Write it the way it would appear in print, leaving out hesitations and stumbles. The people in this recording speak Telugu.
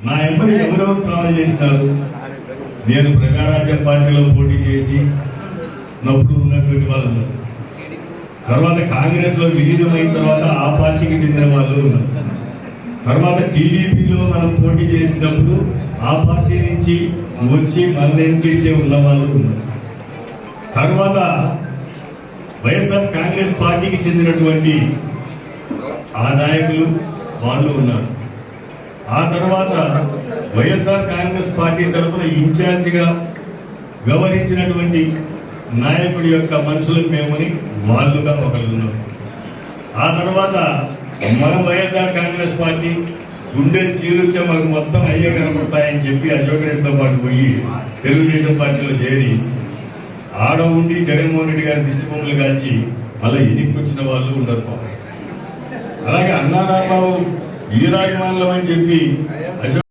నా ఎంబడి ఎవరో ట్రావెల్ చేసినారు. నేను ప్రజారాజ్యం పార్టీలో పోటీ చేసి నప్పుడు ఉన్నటువంటి వాళ్ళు ఉన్నారు. తర్వాత కాంగ్రెస్లో విలీనమైన తర్వాత ఆ పార్టీకి చెందిన వాళ్ళు ఉన్నారు. తర్వాత టీడీపీలో మనం పోటీ చేసినప్పుడు ఆ పార్టీ నుంచి వచ్చి మళ్ళీ ఉన్న వాళ్ళు ఉన్నారు. తర్వాత వైఎస్ఆర్ కాంగ్రెస్ పార్టీకి చెందినటువంటి ఆ నాయకులు వాళ్ళు ఉన్నారు. ఆ తర్వాత వైఎస్ఆర్ కాంగ్రెస్ పార్టీ తరఫున ఇన్ఛార్జిగా వ్యవహరించినటువంటి నాయకుడి యొక్క మనుషులు మేమని వాళ్ళుగా ఒకళ్ళు ఉన్నారు. ఆ తర్వాత మనం వైఎస్ఆర్ కాంగ్రెస్ పార్టీ గుండెలు చీలుచే మాకు మొత్తం అయ్యే కనపడతాయని చెప్పి అశోక్ రెడ్డితో పాటు పోయి తెలుగుదేశం పార్టీలో చేరి ఆడ ఉండి జగన్మోహన్ రెడ్డి గారి దిష్టి బొమ్మలు కాల్చి మళ్ళీ ఎన్నికొచ్చిన వాళ్ళు ఉండరు. అలాగే అన్నా రాంబాబు ఈ రాజమాన్లం అని చెప్పి అశోక్